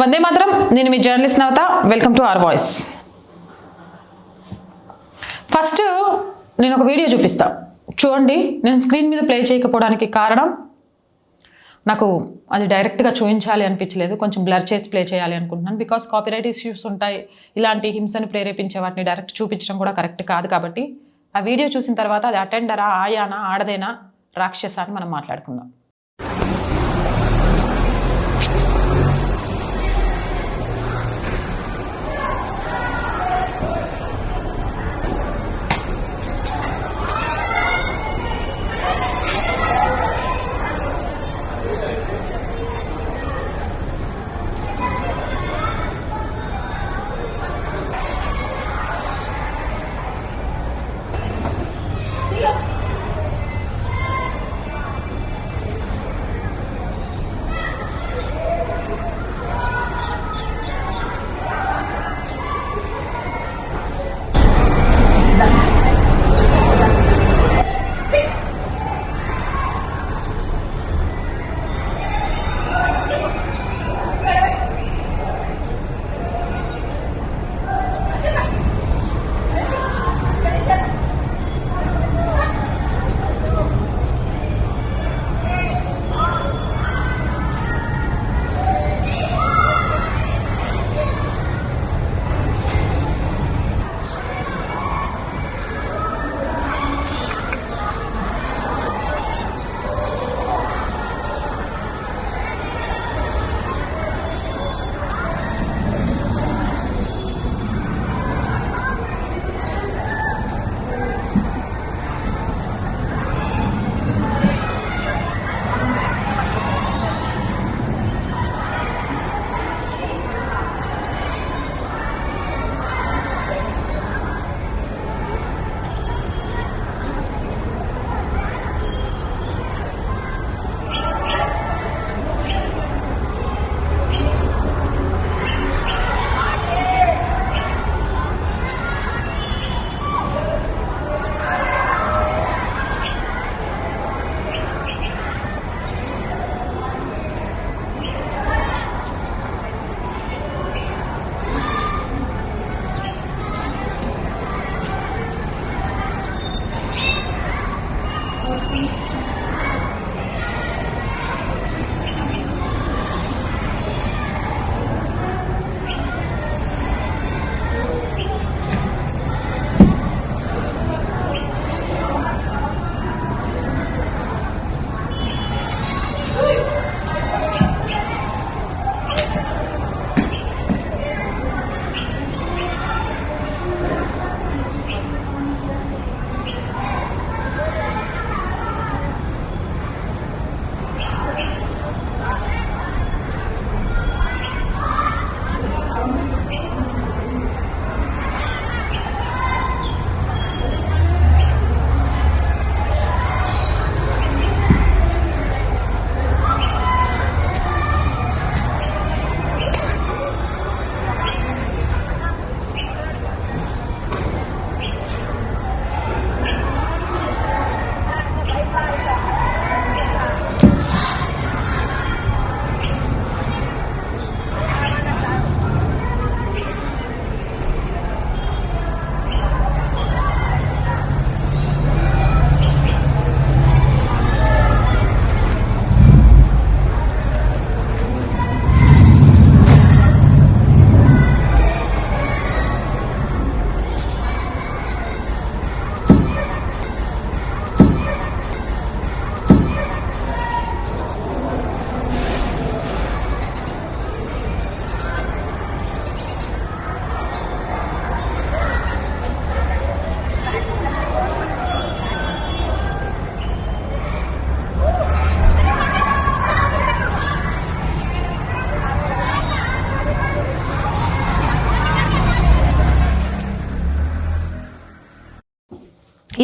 వందే మాత్రం. నేను మీ journalist Navata. Welcome to our voice. First నేను ఒక వీడియో చూపిస్తా చూడండి. నేను స్క్రీన్ మీద ప్లే చేయకపోవడానికి కారణం నాకు అది డైరెక్ట్గా చూపించాలి అనిపించలేదు, కొంచెం బ్లర్ చేసి ప్లే చేయాలి అనుకుంటున్నాను. బికాస్ కాపీరైట్ ఇష్యూస్ ఉంటాయి, ఇలాంటి హింసను ప్రేరేపించే వాటిని డైరెక్ట్ చూపించడం కూడా కరెక్ట్ కాదు. కాబట్టి ఆ వీడియో చూసిన తర్వాత అది అటెండరా, ఆయానా, ఆడదేనా, రాక్షస అని మనం మాట్లాడుకుందాం.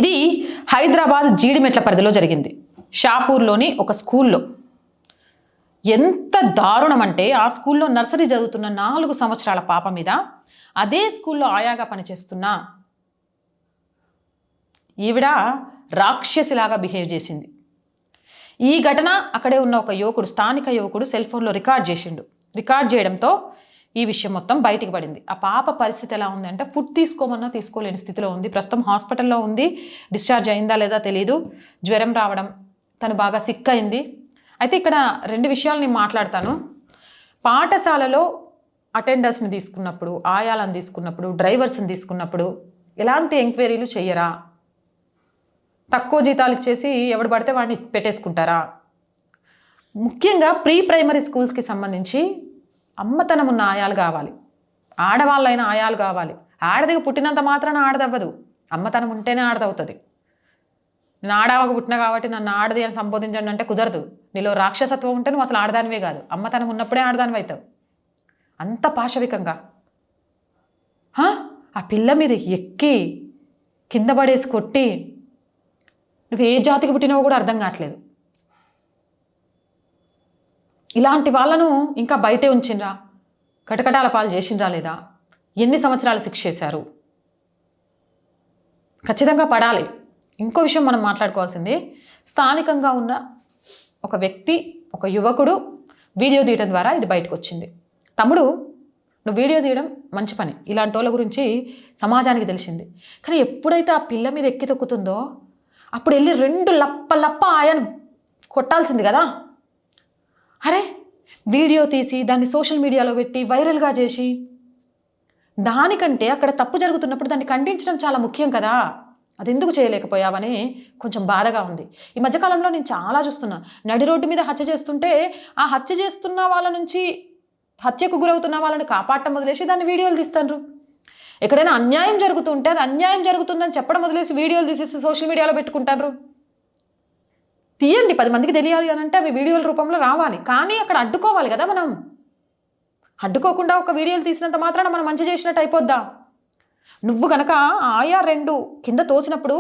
ఇది హైదరాబాద్ జీడిమెట్ల పరిధిలో జరిగింది. షాపూర్లోని ఒక స్కూల్లో. ఎంత దారుణం అంటే, ఆ స్కూల్లో నర్సరీ చదువుతున్న 4 సంవత్సరాల పాప మీద అదే స్కూల్లో ఆయాగా పనిచేస్తున్న ఈవిడ రాక్షసిలాగా బిహేవ్ చేసింది. ఈ ఘటన అక్కడే ఉన్న ఒక యువకుడు, స్థానిక యువకుడు సెల్ ఫోన్లో రికార్డ్ చేసిండు. రికార్డ్ చేయడంతో ఈ విషయం మొత్తం బయటికి పడింది. ఆ పాప పరిస్థితి ఎలా ఉంది అంటే ఫుడ్ తీసుకోమన్నా తీసుకోలేని స్థితిలో ఉంది. ప్రస్తుతం హాస్పిటల్లో ఉంది. డిశ్చార్జ్ అయిందా లేదా తెలియదు. జ్వరం రావడం, తను బాగా సిక్ అయింది. అయితే ఇక్కడ 2 విషయాలు నేను మాట్లాడతాను. పాఠశాలలో అటెండర్స్ని తీసుకున్నప్పుడు, ఆయాలను తీసుకున్నప్పుడు, డ్రైవర్స్ని తీసుకున్నప్పుడు ఎలాంటి ఎంక్వైరీలు చెయ్యరా? తక్కువ జీతాలు ఇచ్చేసి ఎవడు పడితే వాడిని పెట్టేసుకుంటారా? ముఖ్యంగా ప్రీ ప్రైమరీ స్కూల్స్కి సంబంధించి అమ్మతనం ఉన్న ఆయాలు కావాలి, ఆడవాళ్ళైన ఆయాలు కావాలి. ఆడదిగా పుట్టినంత మాత్రాన ఆడదవ్వదు, అమ్మతనం ఉంటేనే ఆడదవుతుంది. నేను ఆడవాగా పుట్టినా కాబట్టి నన్ను ఆడది అని సంబోధించండి అంటే కుదరదు. నీలో రాక్షసత్వం ఉంటే నువ్వు అసలు ఆడదానివే కాదు, అమ్మతనం ఉన్నప్పుడే ఆడదానివి అవుతావు. అంత పాశవికంగా ఆ పిల్ల మీద ఎక్కి కింద పడేసి కొట్టి నువ్వు ఏ జాతికి పుట్టినావో కూడా అర్థం కావట్లేదు. ఇలాంటి వాళ్ళను ఇంకా బయటే ఉంచిండ్రా? కటకటాల పాలు చేసిండ్రా లేదా? ఎన్ని సంవత్సరాలు శిక్ష చేశారు? ఖచ్చితంగా పడాలి. ఇంకో విషయం మనం మాట్లాడుకోవాల్సింది, స్థానికంగా ఉన్న ఒక వ్యక్తి, ఒక యువకుడు వీడియో తీయడం ద్వారా ఇది బయటకు వచ్చింది. తమ్ముడు, నువ్వు వీడియో తీయడం మంచి పని, ఇలాంటి వాళ్ళ గురించి సమాజానికి తెలిసింది. కానీ ఎప్పుడైతే ఆ పిల్ల మీద ఎక్కి తొక్కుతుందో అప్పుడు వెళ్ళి 2 లప్ప ఆయను కొట్టాల్సింది కదా. అరే, వీడియో తీసి దాన్ని సోషల్ మీడియాలో పెట్టి వైరల్గా చేసి, దానికంటే అక్కడ తప్పు జరుగుతున్నప్పుడు దాన్ని ఖండించడం చాలా ముఖ్యం కదా. అది ఎందుకు చేయలేకపోయావని కొంచెం బాధగా ఉంది. ఈ మధ్యకాలంలో నేను చాలా చూస్తున్నా, నడి రోడ్డు మీద హత్య చేస్తుంటే ఆ హత్య చేస్తున్న వాళ్ళ నుంచి, హత్యకు గురవుతున్న వాళ్ళని కాపాడటం వదిలేసి దాన్ని వీడియోలు తీస్తారు. ఎక్కడైనా అన్యాయం జరుగుతుంటే అది అన్యాయం జరుగుతుందని చెప్పడం వదిలేసి వీడియోలు తీసేసి సోషల్ మీడియాలో పెట్టుకుంటారు. తీయండి, 10 మందికి తెలియాలి అని అంటే అవి వీడియోల రూపంలో రావాలి. కానీ అక్కడ అడ్డుకోవాలి కదా. మనం అడ్డుకోకుండా ఒక వీడియోలు తీసినంత మాత్రాన మనం మంచి చేసినట్టు అయిపోద్దా? నువ్వు కనుక ఆయా 2 కింద తోసినప్పుడు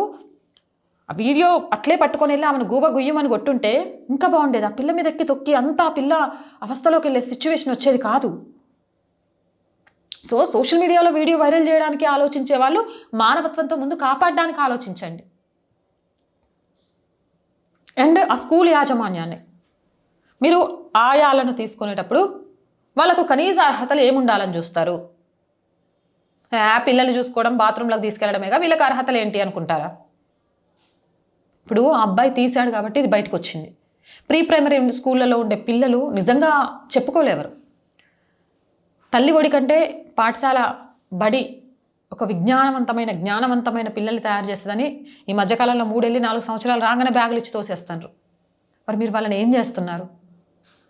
ఆ వీడియో అట్లే పట్టుకొని వెళ్ళి ఆమెను గూబ గుయ్యమని కొట్టుంటే ఇంకా బాగుండేది. ఆ పిల్ల మీద ఎక్కి తొక్కి అంతా ఆ పిల్ల అవస్థలోకి వెళ్ళే సిచ్యువేషన్ వచ్చేది కాదు. సో సోషల్ మీడియాలో వీడియో వైరల్ చేయడానికి ఆలోచించే వాళ్ళు మానవత్వంతో ముందు కాపాడడానికి ఆలోచించండి. అండ్ ఆ స్కూల్ యాజమాన్యాన్ని మీరు ఆయాలను తీసుకునేటప్పుడు వాళ్ళకు కనీస అర్హతలు ఏముండాలని చూస్తారు? పిల్లలు చూసుకోవడం, బాత్రూంలోకి తీసుకెళ్లడమేగా వీళ్ళకి అర్హతలు ఏంటి అనుకుంటారా? ఇప్పుడు ఆ అబ్బాయి తీశాడు కాబట్టి ఇది బయటకు వచ్చింది. ప్రీ ప్రైమరీ స్కూళ్ళలో ఉండే పిల్లలు నిజంగా చెప్పుకోలేవరు. తల్లి ఒడి కంటే పాఠశాల బడి ఒక జ్ఞానవంతమైన పిల్లల్ని తయారు చేస్తుందని ఈ మధ్యకాలంలో 3-4 సంవత్సరాలు రాగానే బ్యాగులు ఇచ్చి తోసేస్తున్నారు. మరి మీరు వాళ్ళని ఏం చేస్తున్నారు?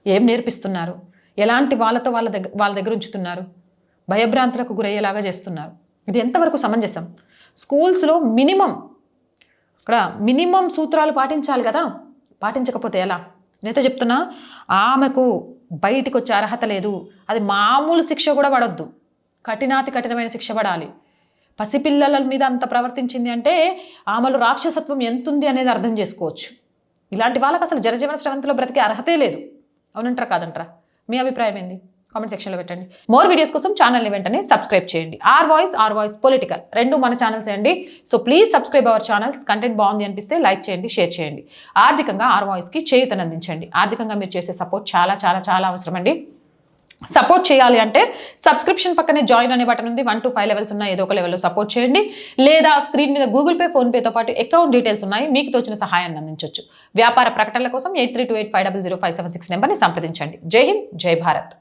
ఏం నేర్పిస్తున్నారు? ఎలాంటి వాళ్ళతో వాళ్ళ దగ్గర ఉంచుతున్నారు? భయభ్రాంతులకు గురయ్యేలాగా చేస్తున్నారు. ఇది ఎంతవరకు సమంజసం? స్కూల్స్లో మినిమం సూత్రాలు పాటించాలి కదా. పాటించకపోతే ఎలా? నేనైతే చెప్తున్నా, ఆమెకు బయటికి వచ్చే అర్హత లేదు. అది మామూలు శిక్ష కూడా పడొద్దు, కఠినమైన శిక్ష పడాలి. పసిపిల్లల మీద అంత ప్రవర్తించింది అంటే ఆమెలో రాక్షసత్వం ఎంతుంది అనేది అర్థం చేసుకోవచ్చు. ఇలాంటి వాళ్ళకి అసలు జనజీవన స్రవంతిలో బ్రతికే అర్హతే లేదు. అవునంటారా కాదంటారా? మీ అభిప్రాయం ఏంది? కామెంట్ సెక్షన్లో పెట్టండి. మోర్ వీడియోస్ కోసం ఛానల్ని వెంటనే సబ్స్క్రైబ్ చేయండి. ఆర్ వాయిస్ పొలిటికల్ 2 మన ఛానల్స్ అండి. So please subscribe our channels. Content బాగుంది అనిపిస్తే లైక్ చేయండి, షేర్ చేయండి. ఆర్థికంగా ఆర్ వాయిస్కి చేయూతనందించండి. ఆర్థికంగా మీరు చేసే సపోర్ట్ చాలా చాలా చాలా అవసరం అండి. సపోర్ట్ చేయాలి అంటే సబ్స్క్రిప్షన్ పక్కనే జాయిన్ అనే బటన్ ఉంది. 1 to 5 లెవెల్స్ ఉన్నాయి. ఏదో ఒక లెవెల్లో సపోర్ట్ చేయండి. లేదా స్క్రీన్ మీద గూగుల్ పే, ఫోన్పేతో పాటు అకౌంట్ డీటెయిల్స్ ఉన్నాయి. మీకు తోచిన సహాయాన్ని అందించవచ్చు. వ్యాపార ప్రకటనల కోసం 8328500576 నెంబర్ని సంప్రదించండి. జై హింద్, జై భారత్.